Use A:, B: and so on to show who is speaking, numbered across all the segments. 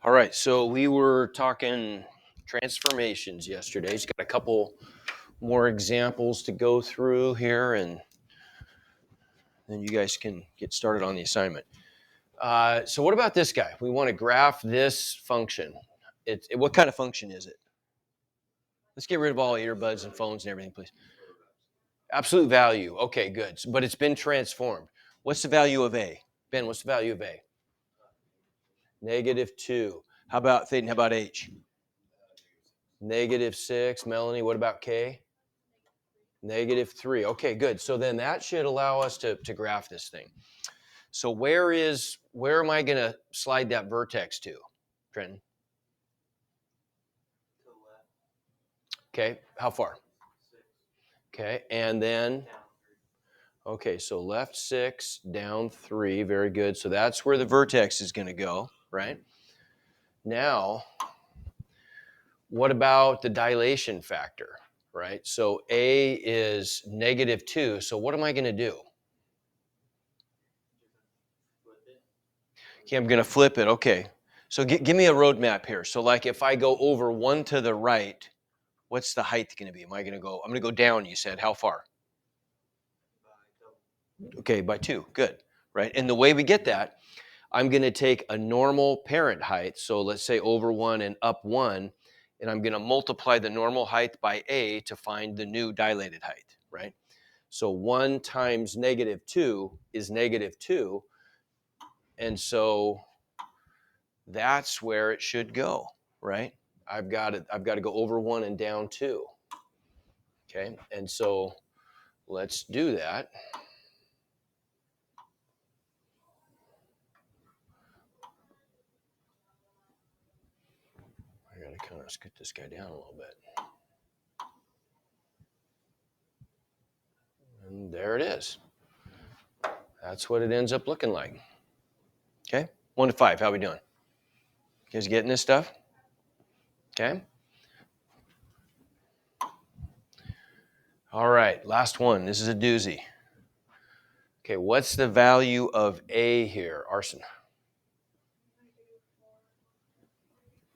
A: All right, so we were talking transformations yesterday. He's got a couple more examples to go through here, and then you guys can get started on the assignment. So what about this guy? We want to graph this function. What kind of function is it? Let's get rid of all earbuds and phones and everything, please. Absolute value. Okay, good. But it's been transformed. What's the value of A? Ben, what's the value of A? -2. How about Thaden? How about H? -6. Melanie, what about K? -3. Okay, good. So then that should allow us to graph this thing. So where am I going to slide that vertex to, Trenton? Okay, how far? Okay, and then, okay, so left 6, down 3. Very good. So that's where the vertex is going to go, right? Now, what about the dilation factor, right? So A is -2. So what am I going to do? Okay, I'm going to flip it. Okay. So give me a roadmap here. So like if I go over 1 to the right, what's the height going to be? I'm going to go down, you said. How far? Okay, by 2. Good. Right? And the way we get that, I'm going to take a normal parent height. So let's say over 1 and up 1, and I'm going to multiply the normal height by A to find the new dilated height, right? So 1 times -2 is -2. And so that's where it should go, right? I've got to go over 1 and down 2. Okay, and so let's do that. I got to kind of scoot this guy down a little bit. And there it is. That's what it ends up looking like. Okay, 1 to 5, how we doing? You guys getting this stuff? Okay. All right, last one. This is a doozy. Okay, what's the value of A here, Arson?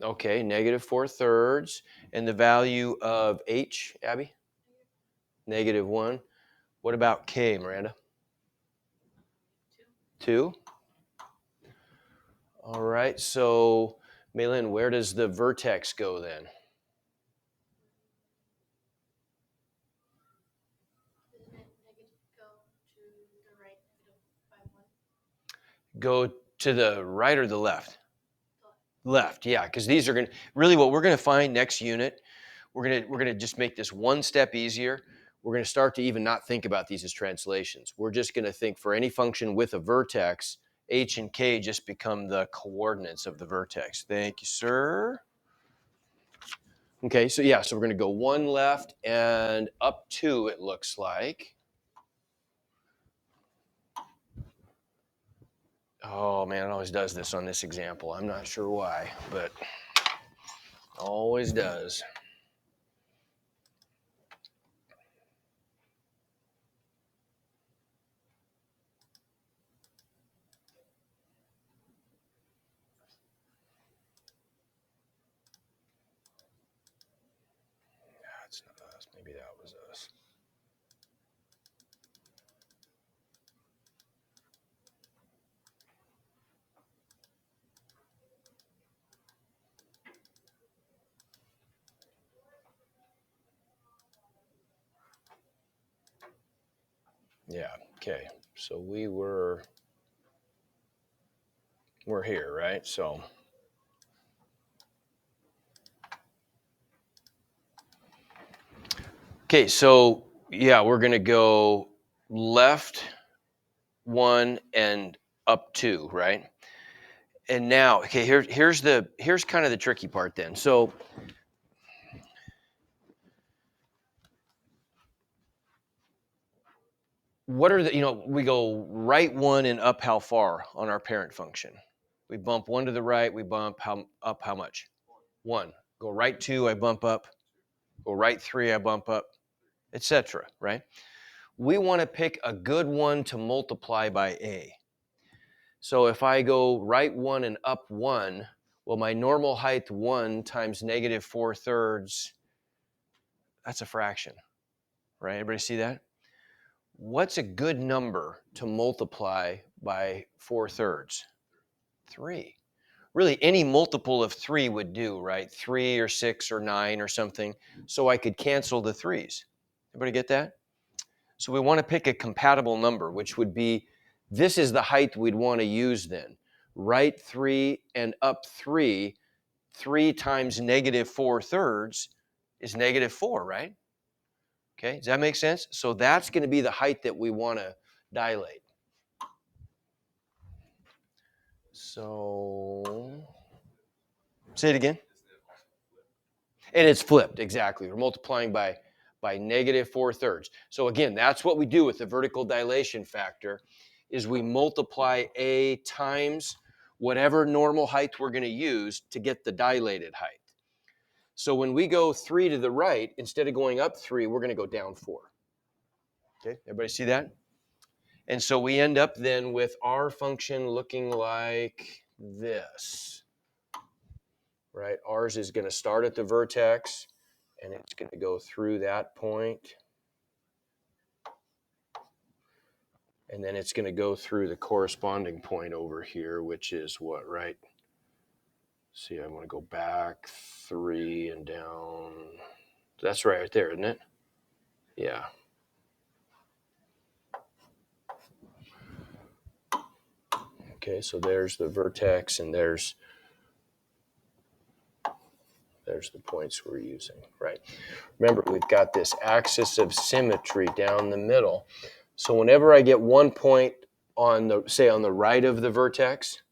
A: Okay, -4/3. And the value of H, Abby? -1. What about K, Miranda? 2. All right, so Malin, where does the vertex go then? Go to the right or the left? Left, yeah, because these are going to really what we're going to find next unit. We're going to just make this one step easier. We're going to start to even not think about these as translations. We're just going to think for any function with a vertex, H and K just become the coordinates of the vertex. Thank you, sir. Okay, so yeah, so we're going to go 1 left and up 2, it looks like. Oh man, it always does this on this example. I'm not sure why, but always does. That's not us. Maybe that was us. Yeah, okay. So we're here, right? So okay, so yeah, we're gonna go left 1 and up 2, right? And now, okay, here's kind of the tricky part then. So what are we go right 1 and up how far on our parent function? We bump 1 to the right, we bump up how much? 1. Go right 2, I bump up. Go right 3, I bump up, etc., right? We want to pick a good one to multiply by A. So if I go right 1 and up 1, Well, my normal height 1 times negative 4/3, that's a fraction, right? Everybody see that? What's a good number to multiply by 4/3? 3. Really, any multiple of 3 would do, right? 3 or 6 or 9 or something. So I could cancel the 3's. Everybody get that? So we want to pick a compatible number, which would be, this is the height we'd want to use then. Right 3 and up 3, 3 times negative 4/3 is negative 4, right? Okay, does that make sense? So that's going to be the height that we want to dilate. So, say it again. And it's flipped, exactly. We're multiplying by negative 4/3. So again, that's what we do with the vertical dilation factor, is we multiply A times whatever normal height we're going to use to get the dilated height. So when we go 3 to the right, instead of going up 3, we're going to go down 4. Okay, everybody see that? And so we end up then with our function looking like this, right? Ours is going to start at the vertex, and it's going to go through that point, and then it's going to go through the corresponding point over here, which is what, right? See, I want to go back 3 and down. That's right there, isn't it? Yeah. Okay, so there's the vertex, and there's the points we're using, right? Remember, we've got this axis of symmetry down the middle. So whenever I get one point on the, say, on the right of the vertex,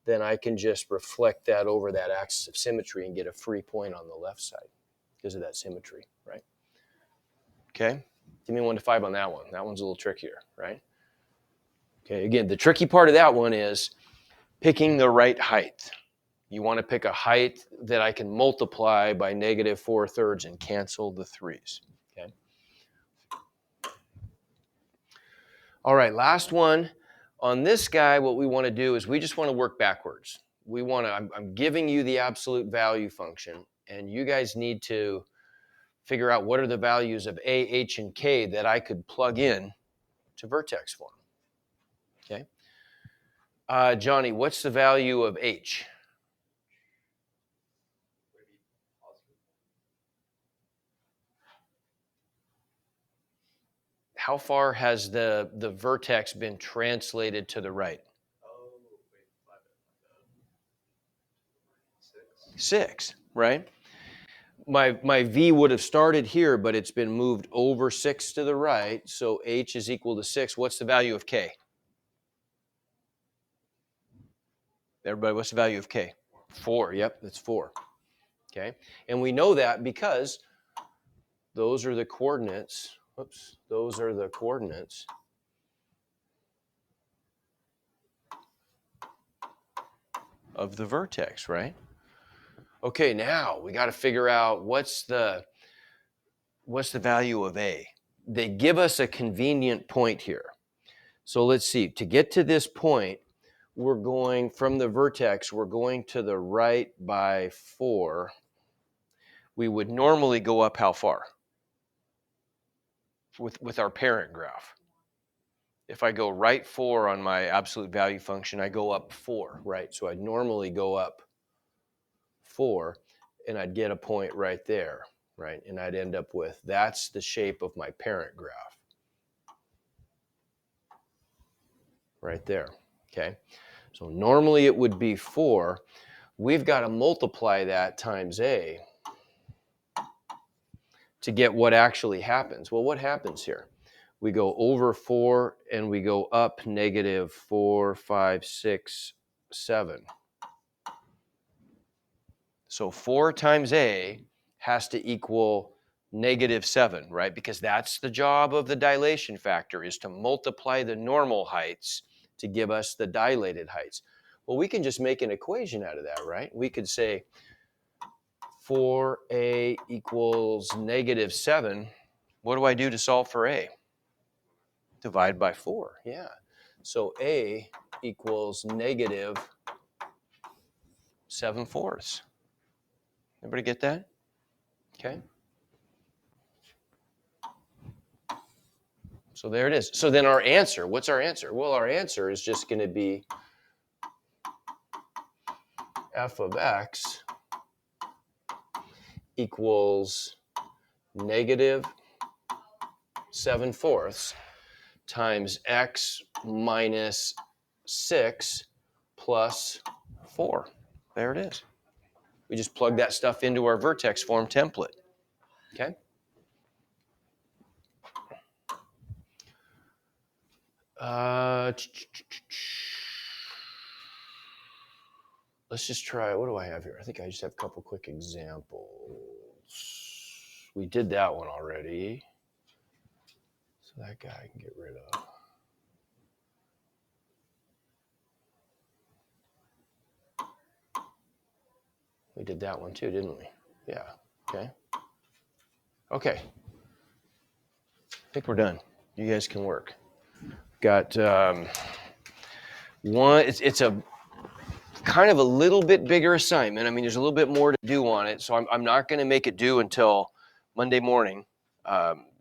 A: then I can just reflect that over that axis of symmetry and get a free point on the left side because of that symmetry, right? Okay, give me 1 to 5 on that one. That one's a little trickier, right? Okay, again, the tricky part of that one is picking the right height. You want to pick a height that I can multiply by negative 4/3 and cancel the 3's. Okay. All right, last one. On this guy, what we want to do is we just want to work backwards. We want to, I'm giving you the absolute value function, and you guys need to figure out what are the values of A, H, and K that I could plug in to vertex form. Okay. Johnny, what's the value of H? How far has the vertex been translated to the right? 6, right? My V would have started here, but it's been moved over 6 to the right, so H is equal to 6. What's the value of K? Everybody, what's the value of K? 4, yep, that's 4. Okay, and we know that because those are the coordinates, those are the coordinates of the vertex, right? Okay, now we got to figure out what's the value of A. They give us a convenient point here. So let's see, to get to this point, we're going from the vertex, we're going to the right by 4. We would normally go up how far? With our parent graph. If I go right 4 on my absolute value function, I go up 4, right? So I'd normally go up 4, and I'd get a point right there, right? And I'd end up with, that's the shape of my parent graph. Right there, okay? So normally it would be 4. We've got to multiply that times A to get what actually happens. Well, what happens here? We go over 4 and we go up negative 4, 5, 6, 7. So 4 times A has to equal negative 7, right? Because that's the job of the dilation factor, is to multiply the normal heights to give us the dilated heights. Well, we can just make an equation out of that, right? We could say 4A equals negative 7. What do I do to solve for A? Divide by 4, yeah. So A equals negative 7/4. Everybody get that? Okay. So there it is. So then our answer, what's our answer? Well, our answer is just going to be f of x equals negative 7/4 times x minus 6 plus 4. There it is. We just plug that stuff into our vertex form template. Okay? Let's just try, what do I have here? I think I just have a couple quick examples. We did that one already. So that guy I can get rid of. We did that one too, didn't we? Yeah. Okay. Okay. I think we're done. You guys can work. Got one. It's a kind of a little bit bigger assignment. I mean, there's a little bit more to do on it, so I'm not going to make it due until Monday morning.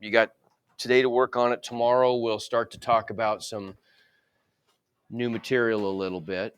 A: You got today to work on it. Tomorrow we'll start to talk about some new material a little bit.